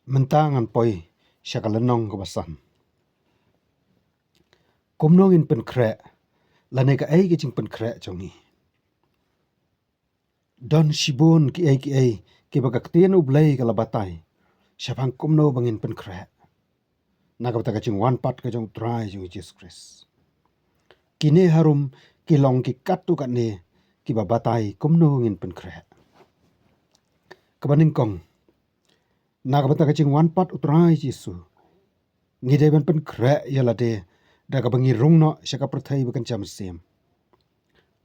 mentangan poi syakalenong ke basan. Kumnong in pen krek, lane ka ai kicing pen krek jongi. Don shibun ki ai ki bakaktien ublay kalabatai. Syapang kumno bangin pen krek. Nakabata kacing one part ka jong TRAI jong Jesus Christ. Kini harum kilong ki katu kat ne ki babatai kumno ngin pen krek. Kabaning kong nakabata kacing one part utrai JISU. Ngide ban pen krek yalade daga bangi rungno syaka perthai bakan jam sim.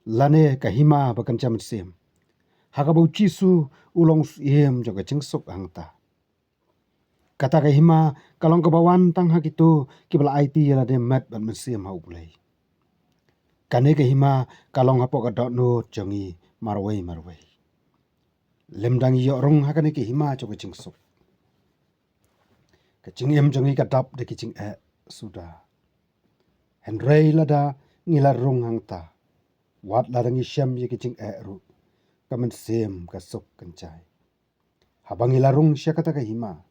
Lane kahima bakan jam sim. Hakabau JISU ulong siem jong kacing sok angta. Kata kahima kalong kebawan tang hak itu kibala IT yalade mat ban mesim hau bulai. Kane kahima kalong hapok kadok no jongi marwai. Lemdang iyo rong hakane kahima jong kacing sok. Kacing em jongi kadap de kicing sudah. Henry lada ngila rong hangta. Wat lada ngisem ye kicing ru. Kamen sem kasok kencai. Habang ngila rong sya kata kahima.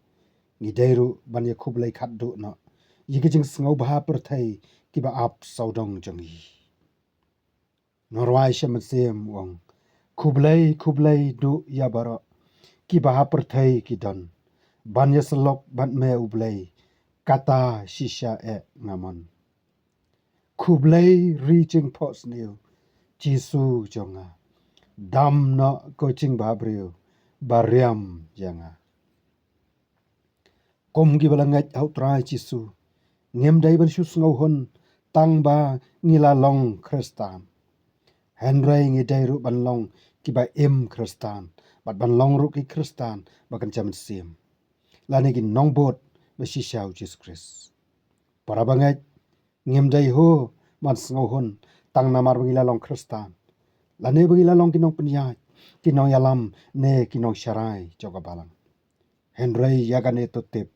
Ngidairu ban ye kublai kaddu no. Ye kicing sengau baha perthai kiba ap saudong jongi. Norwai sya mesem wong. Kublai du ya baro. Kiba ha perthai kidon. Ban ye selok ban me ublai. Kata shisha ngamon. Kublai reaching post new. JISU jonga. Dam no coaching babriu. Bariam janga. Kom gi balangat au TRAI JISU. Ngem dai ban shus ngau hon. Tang ba ngila long Kristan. Henry ngidai ru ban long ki ba Kristan. Bat ban long ru ki Kristan. Bakan jaman sim. Lani ki nong bot. Masisyaw Jesus Christ. Para bangat. Ngem dai ho. Man ngau hon. Tang namar bangila long Kristan. Lani bangila long kinong penyat. Kinong yalam ne kinong syarai joga balang. Henry yagane totip.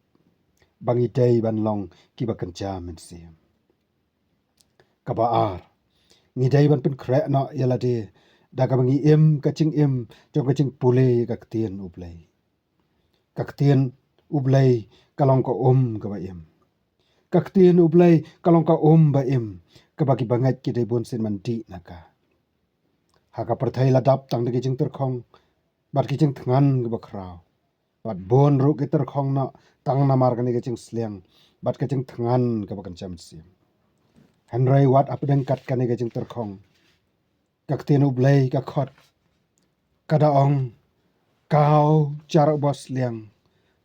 Bangi day ban long ki ba kenja mensiam. Kabaar. Ngidai ban pen krek no yalade. Daga bangi kacing jong kacing pule kaktien ublay. Kaktien ublay kalong ka kaba Kaktien ublay kalong ka ba kabagi bangat ki day bonsin mandi naka. Haka perthai ladap tang de kicing terkong. Bat kicing tengan kaba kraw. Bat bon ru ki terkong no. Tang namar kani kacing sliang. Bat kacing tengan kaba kencam siam. Henry wat apedeng kat kani kacing terkong. Kaktien ublay kakot. Kadaong. Kau cara bos liang.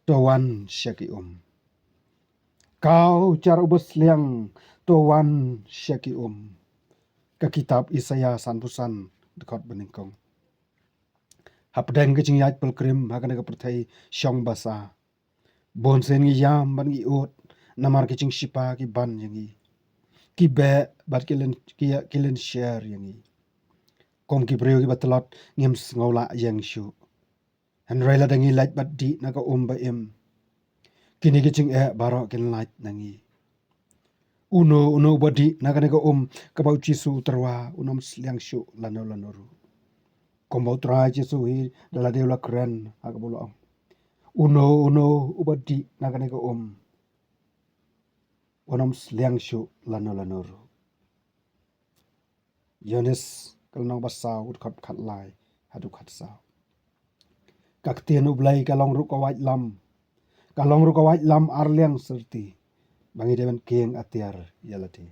Towan syaki Kau cara bos liang. Towan syaki Ka kitab Isaya sanpusan. Dekot beningkong. Hapedeng kacing yait pelkrim. Hakana kaperthai syong basa. Bonsen ngi yam ban ngi ut. Namar kicing shipa ki ban yangi. Ki be bat kilen share yangi. Kom ki breu ki batelot ngem ngola yang syu. Henry la dangi lait bat di naga ba Kini kicing baro kin lait nangi. Uno badi naga kabau JISU terwa unom sliang syu lanoru. Kom bau TRAI JISU hi dala deula keren agabolo. Uno ubadi naga unom sliang syu lanoru. Yonis kalnong basau utkot kat lai hadu kat sao. Kaktien ublay kalong rukawait lam. Kalong rukawait lam arliang serti. Bangi dewan kieng atiar yalati.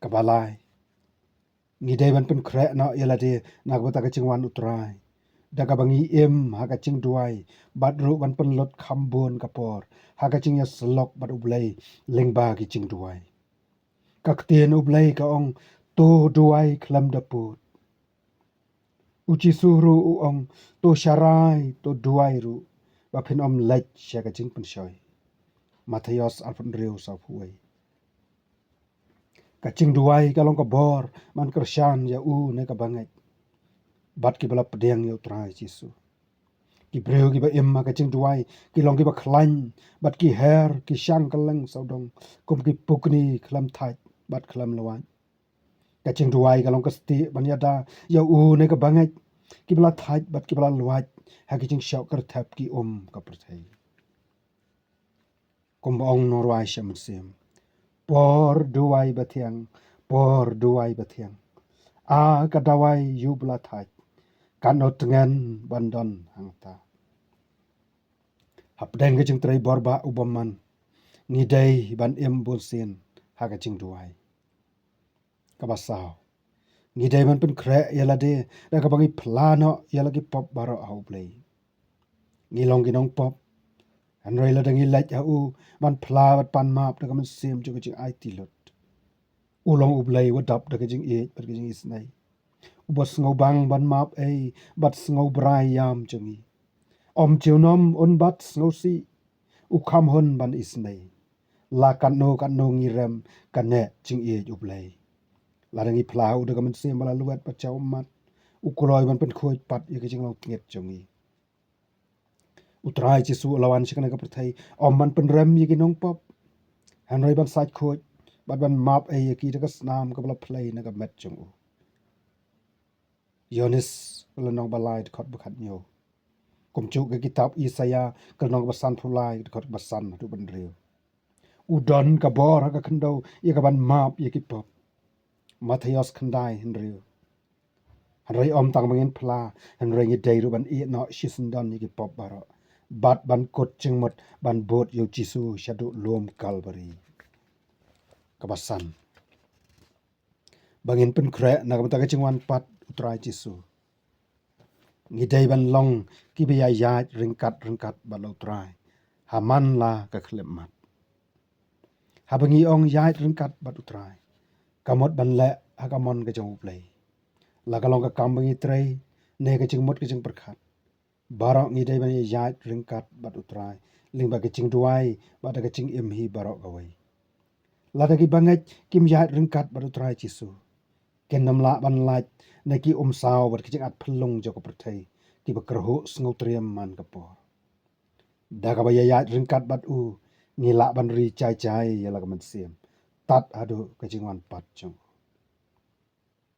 Kabalai. Ngidewan pen krek no yalati. Nagbata kacing wan utrai. Daga bangi hakacing duai. Badru wan pen lot kambon kapor. Hakacing ya selok bad ublay. Lengba kicing duai. Kaktien ublay kaong. To duai kelam daput. Uci suru uong. To syarai. To duai ru. Bapin lech siya kacing pensyoy. Matayos alpun riu sa puway. Kacing duai kalong kabor. Man kersyan ya ne kabangay. Bat ki bala pedeng ya TRAI JISU. Ki breu ki ba kacing duai. Kilong ki ba klan. Bat ki her. Ki syang kaleng saudong. Kum ki pukni kelam thaj. Bat kelam lawan. Kacing duai kalong kesti. Ban yada ya ne kabangay. Ki bala thaj bat ki bala luwaj. Hakicing syok kertap ki kaperthai. Kumbong norwai shamansim. Por duai Bteng, por duai Bteng. A kadawai yublatai. Kanot dengan bandon hangta. Hapdeng kejeng trai borba ubaman. Ngidai ban bunsin haga jing duai. Kabasau. Ngidai ban pen kre yalade da kabangi plano yalagi pop baro au play. Ngilong ginong pop. Anrei la dangi lait au ban plawat pan map da kaman sim jo kejeng ai tilot. Ulong ublay wadap da kejeng bat kejeng isnai. Ubas ngau bang ban map bat ngau brai yam jongi. Om nom un bat ngau si ukam hun ban isnai. La kan no ngirem kane jing ublay. Ladangi plau da kaman sim bala luat pat chau mat. Ukuloi ban pen khoi pat ya kejeng lau nget jongi. Utrai JISU lawan sikana ka perthai om man pen rem ya ginong pop. Hanrei ban sait khoi bat ban map ya ki da ka snam ka bala play na ka met jongu. Yonis Lynnong balai khot bakhat nyo. Kumcu ke kitab Isaya kalnong basan phulai khot basan tu ban riu. Udon ka bor ka khandau ya ka ban map ya ki pop. Matthias khandai henriu. Hanrei om tang mangin phla hanrei ngi dei ru ban I no shisundon ya ki pop baro. Bat ban kot chingmot ban bot yo JISU shadu lom Calvary. Kabasan. Bangin pen kre na ka ta chingwan pat utrai JISU. Ngidai ban long ki bi yat ringkat balau trai. Haman la ka khlemat. Habangi ong yat ringkat bat utrai. Kamot ban le hakamon ka jong play. La ka long ka kambangi trai ne ka jingmot ka jing perkhat. Barok ngidai ban yat ringkat bat utrai. Ling ba ka jing duai bat ka jing imhi barok gawai. La da ki bangat kim yat ringkat bat utrai JISU. Ken nam la ban lat na ki saw bat ka jing at phlung jo ka perthai. Ki bakerhu sngau triam man kapor. Daga ba yayat ringkat bat ngila ban ri chai yala ka man siam. Tat adu ka jingwan pat jong.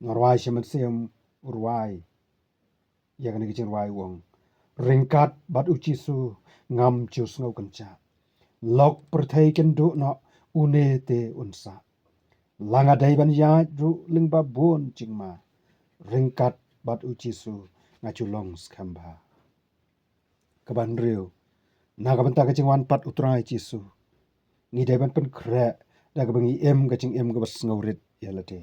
Norwai shaman siam urwai. Ya ka ni wai wong. Ringkat bat JISU ngam chiu sngau kancha. Lok perthai ken du no une te unsa. Langa dai ban yat ru lingba bon jingma. Ringkat bat JISU ngachulong skamba. Kaban riu. Nagabanta ka jingwan pat utrai JISU. Ngidai ban pen kre da ka bangi ka jing ka bas ngaurit yalade.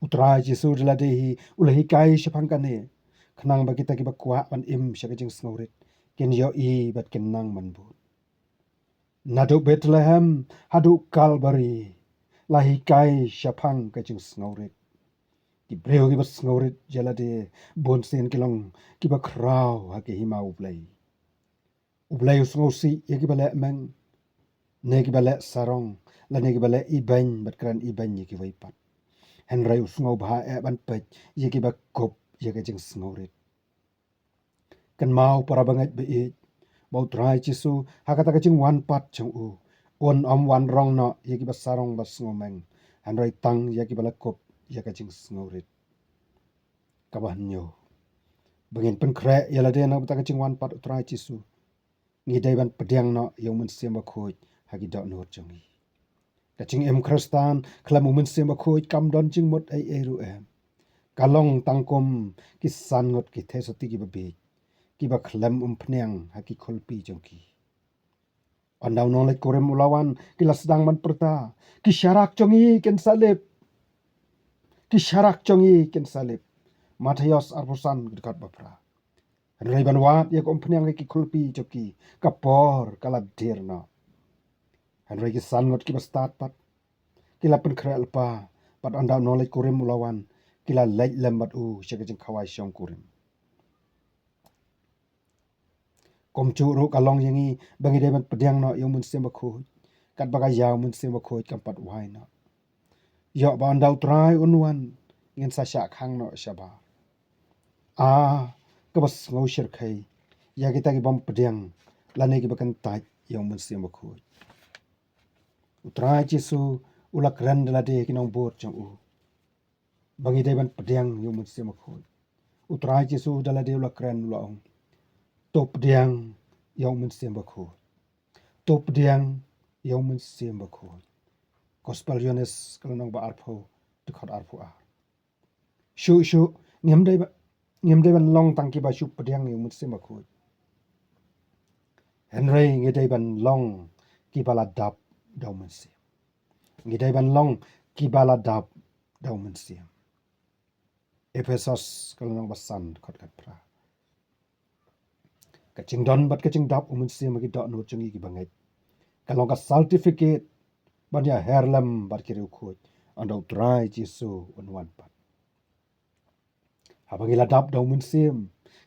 Utrai JISU dilade hi ulahi kai shapang kane. Khnang ba kita ki ba kwa ban sya ka jing ngaurit. Ken yo bat ken nang man bu. Nadu Bethlehem hadu Calvary. Lahi kai shapang ka jing ngaurit. Ki breu ki bas ngaurit yalade bonsen kilong ki ba kraw ha ki himau play. Ublay usngosi yaki bala meng negi bala sarong la negi bala ibany bat kran ibany yaki waipat henrai usngau bha ban pet yaki ba kop yaki jing sngorit kan mau para bangat be bau trai JISU hakata ka jing wan pat chung on wan rong no yaki ba sarong ba sngo henrai tang yaki bala kop yaki jing sngorit kabah nyo bangin pen kre yala de na ta ka jing wan pat trai JISU ngidai ban pedang no yung mun sim ba khoj hagi dot no jongi ka jing Kristan klam mun sim ba khoj kam don jing mot ai ru kalong tangkom ki san ngot ki thesoti ki be ki ba klam phneng hagi kholpi jongki andaw no le korem ulawan ki lasdang man perta ki syarak jongi ken salib Matthias arpusan dekat bapra Henry ban wat ya kom pnyang ki kulpi joki kapor kalab dirna. Henry ki sangot ki bastat pat kila pen krel pa pat anda knowledge kurim ulawan kila lej lembat syaka jeng khawai syong kurim. Kom churu kalong yangi bangi deman pediang no yung mun sim bakhu kat bagai yaw mun sim bakhu kampat wai no. Yo ba andau trai unwan ngin sa syak hang no syaba. Kabas ngau syir khai ya kita ki bom pediang lane ki bakan taj yang mun sim bakhu utrai JISU ulak ran dalade ki nong bot chang bangi deban pediang yang mun sim bakhu utrai JISU dalade ulak ran laong top pediang yang mun sim bakhu top diang yau mun sim ba ko gospel yones kalau nong ba arpho de khot arpho a shu ngem dai ban long tang ki ba shu pdiang yau mun sim ba ko henry nge dai ban long ki bala dap dau mun sim nge dai ban long ki bala dap dau mun sim Ephesus kalau nong ba san khot kat pra kaching don bat kaching dap umun sim ki dot no chungi ki bangai kalau ka certificate ban ya herlam bat ki ru khoj ando trai jisu on wan pat habang ila dap dau mun sim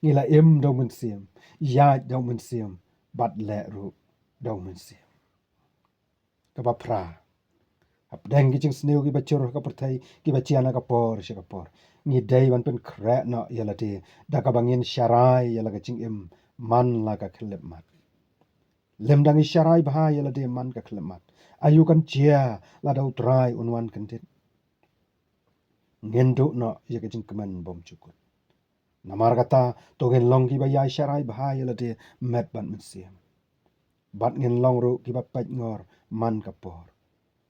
ngila em dau mun sim ya dau mun sim bat le ru dau mun sim ka ba pra hab deng ki ching sneu ki bachur ka perthai ki bachiana ka por she ka por ngi dai ban pen kra na yala de da ka bangin sharai yala ka ching em man la ka khlep mat lem dang isyarai bahaya la de man ka klemat ayu kan chia la dau trai unwan kan dit ngendo no ye ka jing keman bom cukut namar kata to gen long ki ba ya isyarai bahaya la de met ban mensiam bat ngen long ru ki ba paj ngor man ka por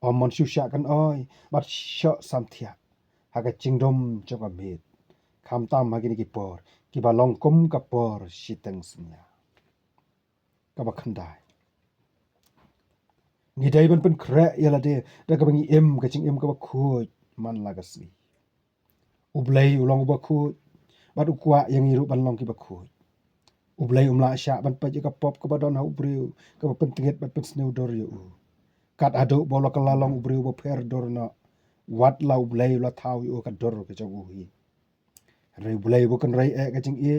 om mon shu sha kan oi bat sho sam thia ha ka jing dom cho ka met kham tam ma ki por ki ba long kum ka por shiteng snya ka ba khandai ni dai ban pen kre yala de da ka bangi em ka ching em ka ba khoj man la ka si ublay ulong ba khoj bat ukwa yang iru ban long ki ba khoj ublay umla sha ban pa ka pop ka ba don ha ubriu ka ba pen tinget bat pen sneu dor yu kat adu bola ka lalong ubriu ba pher dor na wat la ublay la thau yu ka dor ka jong hi re ublay bu kan rai ka ching e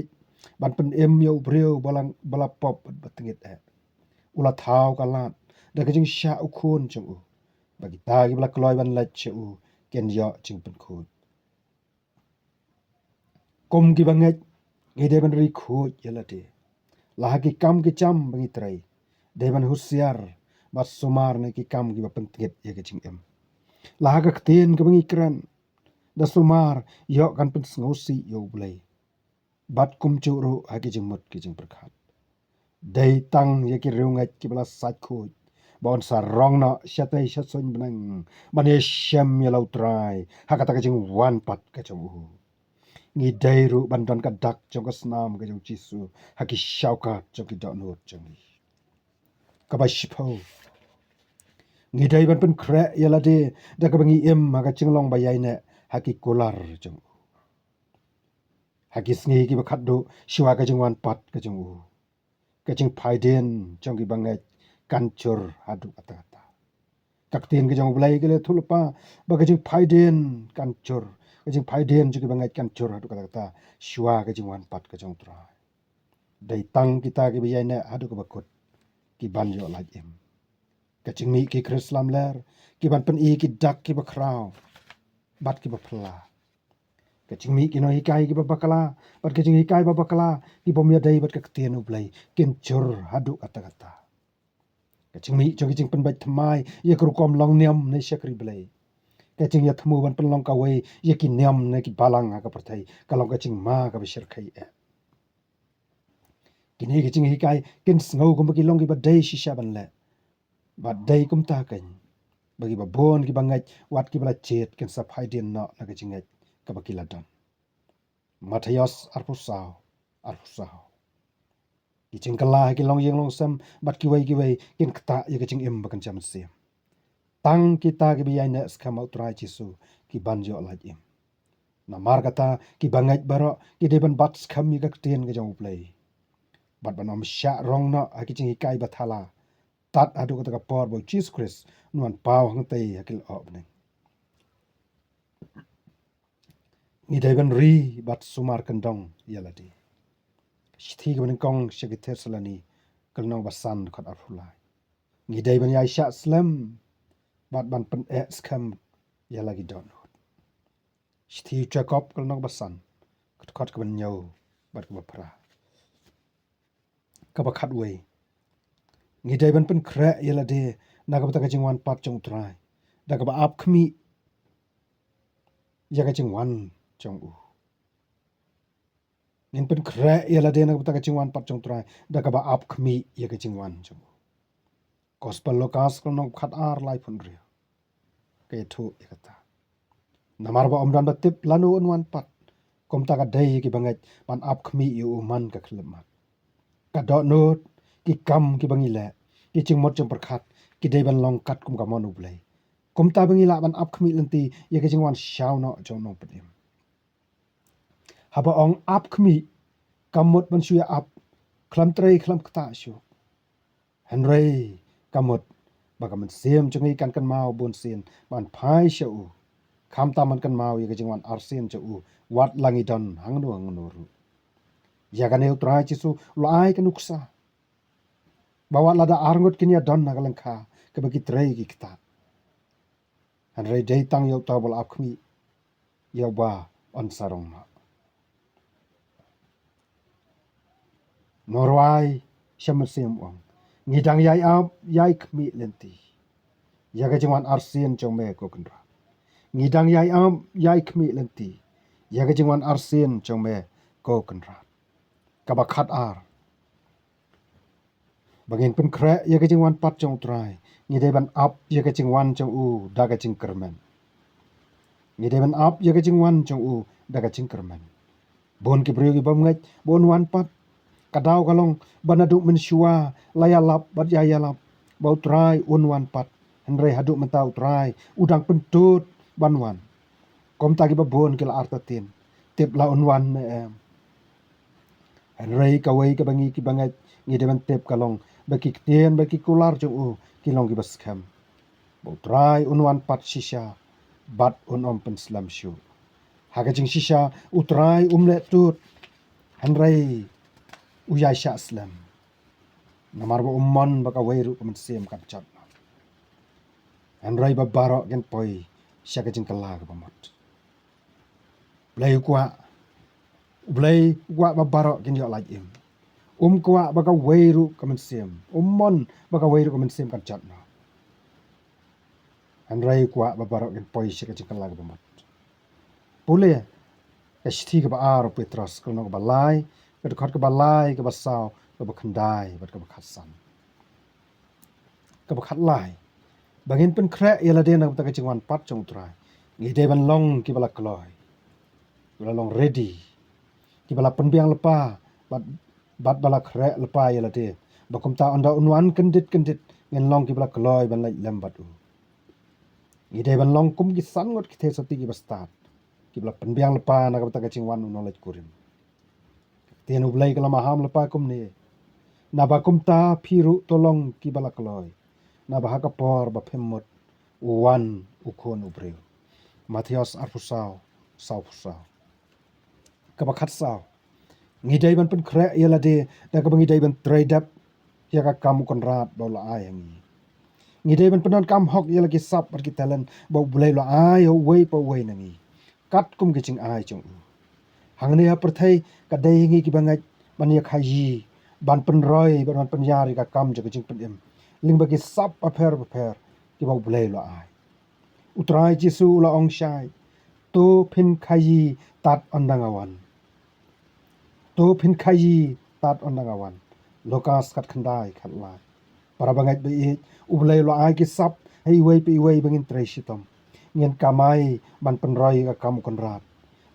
ban pen em yu ubriu balang bala pop bat tinget ula thau ka lat da ka jing sha u khun chung bagi ta gi bla kloi ban la che ken yo ching pen khoj kom ki banget nge de ban ri khoj yala de la ki kam ki cham bangi trai de ban husiar bas sumar ne ki kam ki ba pentet ye ke ching em la ka kten ka bangi kran da sumar yo kan pen ngosi yo blai bat kum chu ru ha ki jing mot ki jing prakhat dei tang ye ki reungat ki bla sat khoj bon sa rong na shatai shatson benang ban ye shem ye lau trai ha ka ta ka jing wan pat ka chong ngi dai ru ban don ka dak chong ka snam ka jong jisu ha ki shauka chong ki dot no chong ka ba shipo ngi dai ban pen kre yala de da ka bangi em ha ka chinglong ba yai ne ha ki kolar chong ha ki sngi ki ba khat do shiwa ka jong wan pat ka jong ka jing phaiden chong ki bangai kan chur ha du ata ata kaktin ka jong blai ke le thulpa ba ka jing phaiden kan chur ka jing phaiden chu ki bangai kan chur ha du kata kata shiwa ka jing wan pat ka jong tra dai tang kita ki bi yai ne ha du ka ba kut ki ban yo la em kaching mi ki krislam ler ki ban pen i ki dak ki ba kraw bat ki ba phla kaching mi ki no hikai ki ba bakala bat kaching hikai ba bakala ki bom ya dai bat ka ktien u blai ken chur hadu kata kata kaching mi chong kaching pen bat thamai ye kru kom long niam ne shakri blai kaching ya thmu ban pen long ka wei ye ki niam ne ki balang ha ka perthai kalong kaching ma ka bi shir khai e kini kaching hikai ken ngau ko ki long ki ba dai shisha ban le ba dai kum ta kan bagi ba bon ki bangai wat ki bala chet ken sa phai din na na ka chingai ka ba kiladan Matthias arpusao ki chingkala ki long yeng long sam bat ki wei ken kta ye ka ching em ba kan cham se tang kita ki bi na skam out rai jisu ki ban jo la em na mar kata ki bangai baro ki de ban bat skam mi ka ten ka jong play bat banom sha rong na ha ki ching kai ba thala tat adu ka ka por bo Jesus Christ nuan pau hang tei hakil op ne ni dai ban ri bat sumar kandong yaladi shi ga ban kong shagi tersalani kalnong basan khat afulai ni dai ban yai sha slam bat ban pen e skam yalagi don shi jacob kalnong basan khat ka ban nyau bat ka pra ka ba khat we ni dai ban pen kra yalade na ka ta jingwan pat chong trai da ka ba ap khmi ya ka jingwan chong nin pen kra yala de na ta ka chingwan pat chong trai da ka ba ap khmi ya ka chingwan chong gospel lokas kalong khat ar lai pun rio ke thu ikata namar ba omdan batip lanu unwan pat kom ta ka dei ki bangai ban ap khmi yu man ka khlemat ka do not ki kam ki bangile ki chingmot chang perkhat ki dei ban long kat kum ka mon ublei kom ta bangila ban ap khmi lenti ye ke jingwan shaw no jong no padim haba ong ap khmi kamot ban shuya ap khlam trei khlam kta shu henrei kamot bagaman sem chungi kan mau bon sin ban phai shu kham ta man kan mau ye ke jingwan ARSIEN chu wat langi don hangnu ru ya kan eu trai jisu lai kan uksa bawa lada arngot kinia don nagalengkha ke bagi trei ki kita henrei dei tang yo tabol ap khmi yo ba on sarong ma Norway shamasem ong ngidang yai ap yai khmi lenti yaga jingwan ARSIEN chong me ko kendra ngidang yai ap yai khmi lenti yaga jingwan ARSIEN chong me ko kendra kabakhat ar bangin pen kre yaga jingwan pat chong trai ngidai ban ap yaga jingwan chong u daga jing kermen ngidai ban ap yaga jingwan chong u daga jing kermen bon ki brio ki bam ngai bon wan pat kadau kalong banadu mensyua layalap bat yayalap bau trai unwan pat henrei hadu mentau trai udang pentut banwan kom tagi babon kila artatin tip la unwan me em henrei kawai ka bangi ki bangai ngi deban tip kalong baki tien baki kular jung u kilong ki baskham bau trai unwan pat shisha bat unom pen slam shu haga jing shisha utrai umle tut henrei uyai sha slam namar ba umman baka weiru kaman sem kan chat henrei ba baro gen poi shaka jing kala ka bamot blai kwa ba baro gen yo like im kwa baka weiru kaman sem ummon baka weiru kaman sem kan chat na henrei kwa ba baro gen poi shaka jing kala ka bamot pule esti ka ba aro petros kono ka balai ka khot ka balai ka basaw ka ba khandai bat ka ba khasan ka ba khat lai bangin pen kre yala de na ta ka chingwan pat chong trai ngi de ban long ki bala kloi bala long ready ki bala penbiang lepa bat bala kre lepa yala de bakum ta onda unwan kendit ngen long ki bala kloi ban lai lembat u ngi de ban long kum ki san ngot ki the sati ki bastat ki bala penbiang lepa na ka ta ka chingwan u knowledge kurim tian u blai kala maham lepa kum ne na ba kum ta phiru tolong ki bala kloi na ba ka por ba phemmot wan ukon ubreu Matthias arpusau sau pusau ka ba khat sau ngi dai ban pen kre yala de da ka bangi dai ban trade up ya ka kam kon rat ba la ai ngi dai ban penon kam hok yala ki sap ar ki talent ba bulai la ai ho wei pa wei nangi kat kum ki ching ai chung hangne ha perthai ka dai ngi ki bangai ban ya khayi ban pen roi ban pen yari ka kam je ki ching pen em ling ba ki sap a pher ki ba bulai la ai utrai jisu la ong shai to phin khayi tat ondangawan to phin khayi tat ondangawan lokas kat khandai khatlai para bangai be e ublai lo ai ki sap hei wei pe wei bangin trei shitom ngien kamai ban pen roi ka kam konrat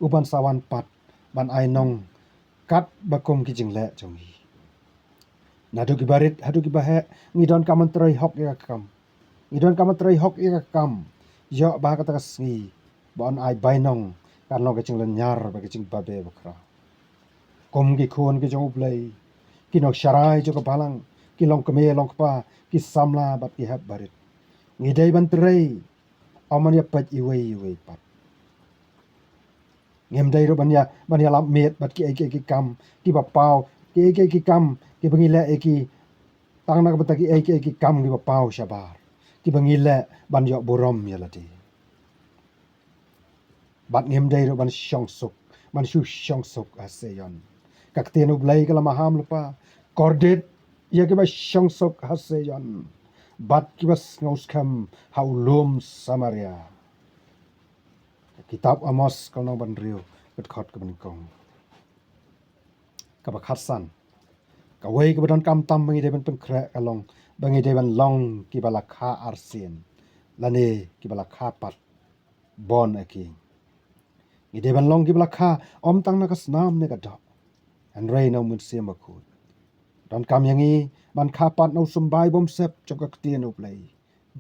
uban sawan pat ban ai nong kat bakom ki jingle chongi nadu ki barit hadu ki bahe ngidon kaman trei hok ya kam ngidon kaman trei hok ya kam yo ba ka ta sngi bon ai bainong kan lo ka ching len nyar ba ka ching babe bakra kom ki khon ki jong ublai ki nok sharai jo ka balang ki long kame long pa ki samla bat ki hab barit ngidai ban trei aman ya pat iwei pat ngem dai ro ban ya lam met bat ki ki kam ki ba pau ki kam ki bangi le ki tang na ka ki ki kam ki ba pau shabar ki bangi le ban yo borom ya lati bat ngem dai ro ban shong suk ban shu shong suk aseyon kak tenu blai kala maham lupa kordet ya ki ba shong suk aseyon bat ki ba ngaus kam haulum samaria kitab amos kalau ban rio bet khot ka ban kong ka ba khatsan Kawai ke badan kam tam bangi deban pengkrek kalong bangi deban long ki bala kha ARSIEN lane ki bala kha pat bon aki ngi deban long ki bala kha om tang na kasnam ne ka dok an rei no mun sim bakut dan kam yangi ban kha pat no sumbai bom sep chokak tien up lei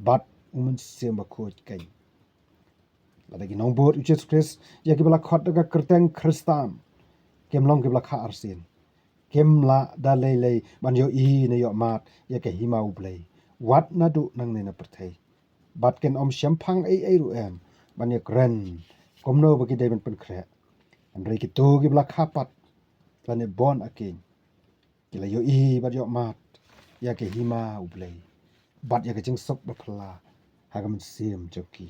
bat mun sim bakut kai lagi nong bot Jesus Christ ya ki bala khot daga kerteng kristan kem long ki bala kha ARSIEN kem la da lei ban yo I ne yo mat ya ke himau play wat na du nang ne na perthei bat ken om syam phang ai ru em ban ye kren kom no ba ki dei ban pen khre an rei ki tu ki bla khapat la ne bon akin ki la yo I bat yo mat ya ke himau play bat ya ke jing sok ba phla ha gam sim joki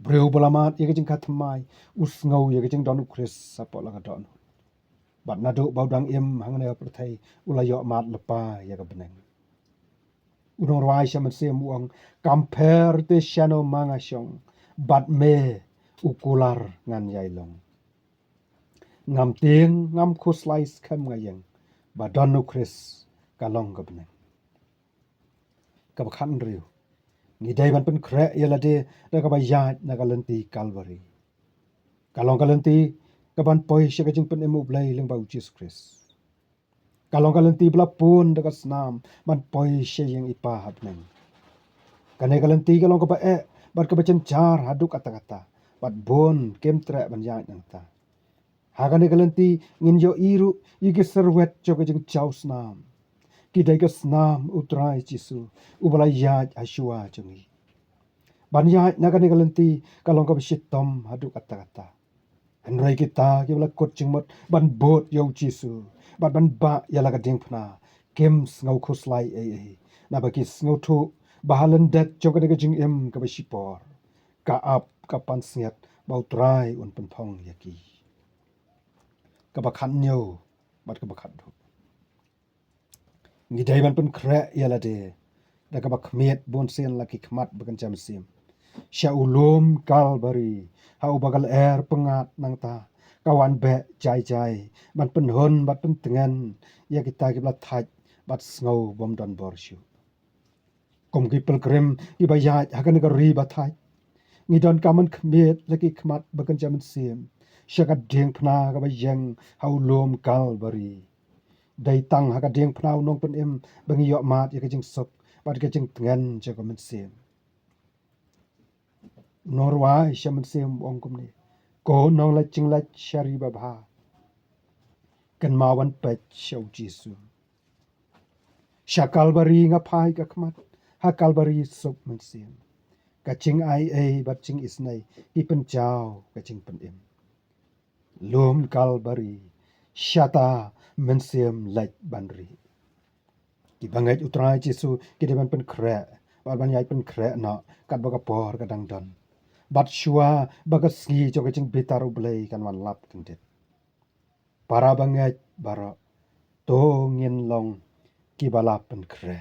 breu bala mat ya ke jing khatmai us ngau ya ke jing don Chris sapo la ka don bat na do baudang im hang ne perthei ula yo mat lepa ya ka beneng unong rai shaman se muang kamper te shano manga shong bat me ukular ngan yai long ngam ting ngam khu slice kham ngayeng ba donu Chris kalong ka beneng ka bakhan riu ngi dai ban pen khre yala de da ka ba ya na ka lenti calvary kalong ka lenti ka ban poi she ka jing pen emu blai leng ba Jesus Christ kalong ka lenti bla pun da ka snam ban poi she yang ipa hapneng kane kalanti kalong ka ba bat ka bachen char haduk kata bat bon kem tre ban ya nang ta ha kane kalanti ngin yo iru igi serwet jo ka jing chaus nam ki dai ka snam utrai jisu ubala ya ashua jungi ban ya na kane kalanti kalong ka bishit tom haduk kata an rai kita ki bala kot jing mot ban bot yo jisu bat ban ba ya la ka ding phna kem ngau khoslai na ba ki ngau thu bahalan det joga de jing em ka ba shipor ka ap ka pan siat bau trai un pen phong yaki ka ba khan nyo bat ka ba khat do ngi dai ban pen khre yala de da ka ba khmet bon sen la ki khmat ba kan jam sim sha ulum kalbari ha ubagal pengat nang ta kawan be jai ban pen hon bat pen tengan ya kita ki bla thaj bat ngau bom don borshu kom ki pelgrim ki ba ya hakan ka ri ba thai ngi don kaman khmet laki khmat bakan jaman sim shakat ding phna ka ba yang hau lom kalbari dai tang haka ding phna nong pen em bangi yo mat ya ka jing sok bat ka jing ngan ja ka man sim norwa shaman sim ong kom ni ko nong la jing la shari ba bha kan ma wan pe show jisu shakalbari nga phai ka khmat ha kalbari sok man sim ka ching ai bat ching isnai hi pen chao ka ching pen em lom kalbari shata mensiam like banri ki bangai utrai jisu ki deban pen khre bat ban yai pen khre na kat ba ka por ka dang don bat shua ba ka ski jo ka ching bitaru blai kan wan lap ting det para bangai bara to ngin long ki bala pen khre